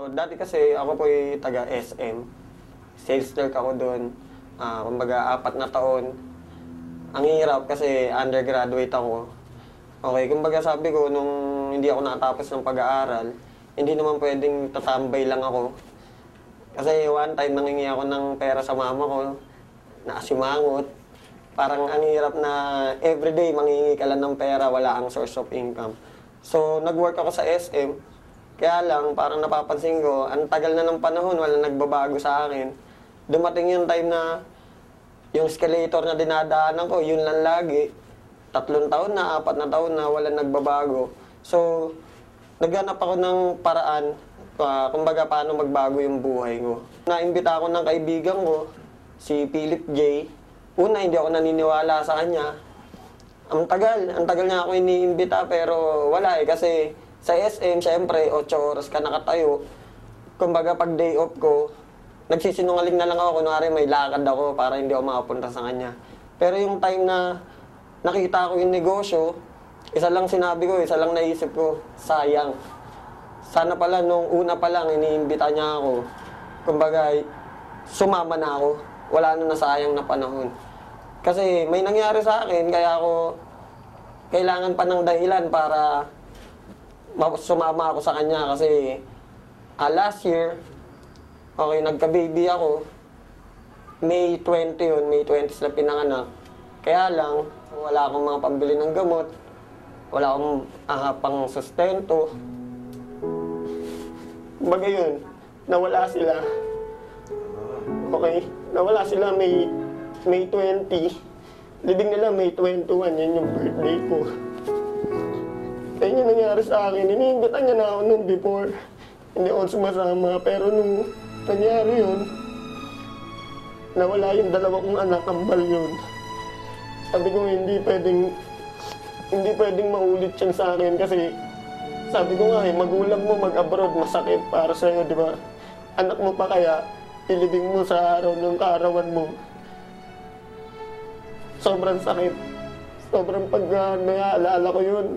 Dati kasi ako po ay taga SM. Sales clerk ako doon. Kumbaga, 4 na taon. Ang hirap kasi undergraduate ako. Okay, kumbaga sabi ko, nung hindi ako nakatapos ng pag-aaral, hindi naman pwedeng tatambay lang ako. Kasi one time, nangingi ako ng pera sa mama ko, nakasimangot. Parang ang hirap na everyday mangingi ka lang ng pera, wala ang source of income. So, nag-work ako sa SM. Kaya lang, parang napapansin ko, ang tagal na ng panahon, wala nagbabago sa akin. Dumating yung time na yung escalator na dinadaanan ko, yun lang lagi. 3 taon na, 4 na taon na, wala nagbabago. So, naghanap ako ng paraan, kumbaga paano magbago yung buhay ko. Naimbita ako ng kaibigan ko, si Philip J. Una, hindi ako naniniwala sa kanya. Ang tagal niya ako iniimbita pero wala kasi sa SM, syempre, 8 oras ka nakatayo. Kumbaga, pag day off ko, nagsisinungaling na lang ako, kunwari may lakad ako para hindi ako makapunta sa kanya. Pero yung time na nakita ko yung negosyo, isa lang sinabi ko, isa lang naisip ko, sayang. Sana pala, nung una pa lang, iniimbita niya ako. Kumbaga, sumama na ako. Wala na nasayang na panahon. Kasi may nangyari sa akin, kaya ako kailangan pa ng dahilan para sumama ako sa kanya. Kasi last year, okay, nagka-baby ako. May 20 yun, May 20 sila pinanganak. Kaya lang, wala akong mga pambili ng gamot. Wala akong pang sustento. Kumbaga yun, nawala sila. Okay, nawala sila May 20. Libing nila May 21, yun yung birthday ko. Kaya yun nangyari sa akin, iniimbitan niya na ako noon before. Hindi ako sumasama, pero nung nangyari yun, nawala yung 2 kong anak, kambal yun. Sabi ko, hindi pwedeng maulit yan sa akin kasi sabi ko nga magulang mo mag-abroad, masakit para sa'yo, di ba? Anak mo pa kaya, ilibing mo sa araw ng kaarawan mo. Sobrang sakit. Sobrang pag naalala ko yun.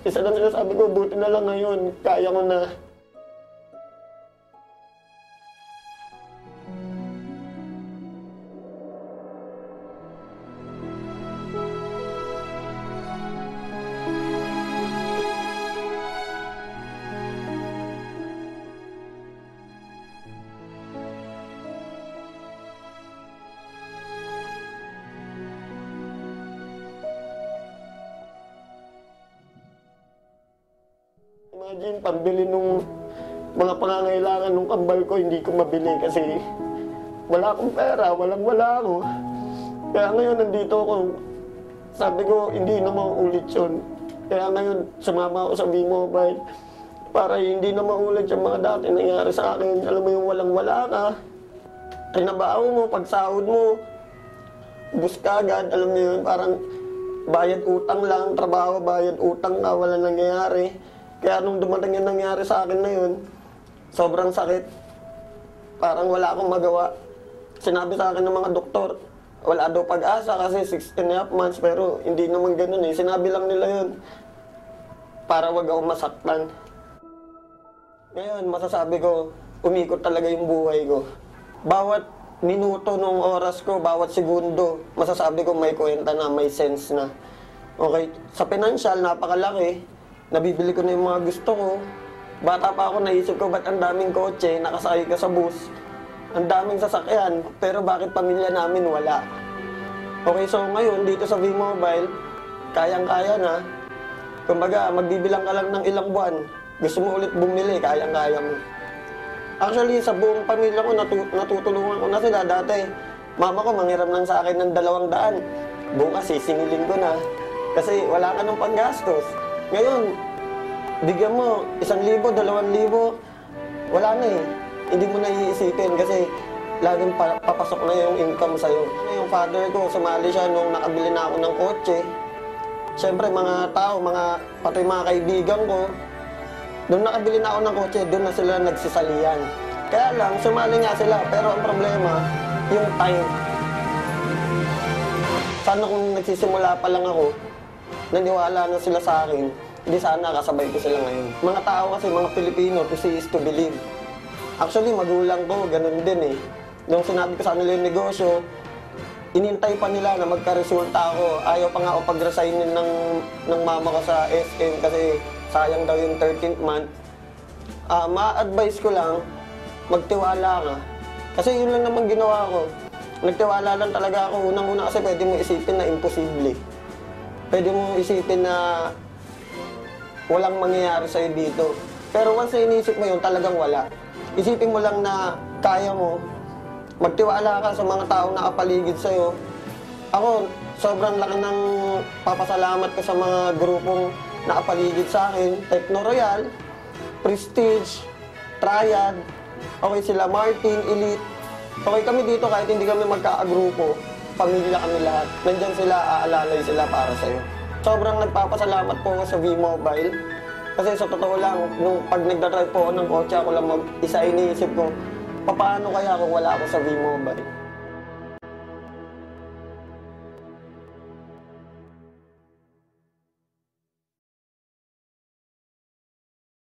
Isa lang sinasabi ko, buti na lang ngayon, kaya ko na. Imagine, pambili nung mga pangangailangan nung kambal ko, hindi ko mabili kasi wala akong pera, wala ako. Kaya ngayon, nandito ako. Sabi ko, hindi na mauulit yun. Kaya ngayon, sumama ako sa V-Mobile para hindi na maulit yung mga dati nangyari sa akin. Alam mo yung walang-wala ka, trinabaho mo, pagsahod mo, bus ka agad, alam mo yun, parang bayad utang lang, trabaho, bayad utang ka, wala nangyayari. Kaya nung dumating yung nangyari sa akin na yun, sobrang sakit. Parang wala akong magawa. Sinabi sa akin ng mga doktor, wala daw pag-asa kasi 6.5 months, pero hindi naman ganun eh. Sinabi lang nila yun para wag ako masaktan. Ngayon, masasabi ko, umikot talaga yung buhay ko. Bawat minuto nung oras ko, bawat segundo, masasabi ko may kwenta na, may sense na. Okay, sa financial, napakalaki. Nabibili ko na yung mga gusto ko. Bata pa ako, naisip ko, ba't ang daming kotse, nakasakay ka sa bus? Ang daming sasakyan, pero bakit pamilya namin wala? Okay, so ngayon, dito sa V-Mobile, kayang-kaya na. Kumbaga, magbibilang ka lang ng ilang buwan. Gusto mo ulit bumili, kayang-kaya mo. Actually, sa buong pamilya ko, natutulungan ko na sila. Dati, mama ko manghiram lang sa akin ng 200. Bukas, sisingilin ko na. Kasi wala ka ng panggastos. Ngayon, bigyan mo 1,000, 2,000, wala na eh. Hindi mo na iisipin kasi laging papasok na yung income sa'yo. Yung father ko, sumali siya nung nakabili na ako ng kotse. Siyempre, mga tao, pati mga kaibigan ko, nung nakabili na ako ng kotse, doon na sila nagsisalian. Kaya lang, sumali nga sila, pero ang problema, yung time. Sana kung nagsisimula pa lang ako, naniwala na sila sa akin, di sana kasabay ko sila ngayon. Mga tao kasi, mga Pilipino, to see is to believe. Actually, magulang ko, ganun din eh. Nung sinabi ko sa kanila yung negosyo, inintay pa nila na magka-resulta ako. Ayaw pa nga ako pag-resignin ng mama ko sa SM kasi sayang daw yung 13th month. Ma-advise ko lang, magtiwala ka. Kasi yun lang naman ginawa ko. Nagtiwala lang talaga ako. Unang-una kasi pwede mo isipin na imposible. Pwede mo isipin na walang mangyayari sa'yo dito. Pero once na inisip mo yun, talagang wala. Isipin mo lang na kaya mo. Magtiwala ka sa mga taong nakapaligid sa'yo. Ako, sobrang laki ng papasalamat ko sa mga grupong nakapaligid sa akin. Techno Royal, Prestige, Triad, okay sila Martin, Elite. Okay kami dito kahit hindi kami magkakagrupo, pamilya kami lahat. Nandyan sila, aalalay sila para sa'yo. Sobrang nagpapasalamat po ako sa V-Mobile. Kasi sa totoo lang, nung pag nagdadrive po ako ng kotse, ako lang isa iniisip ko, paano kaya kung wala ako sa V-Mobile?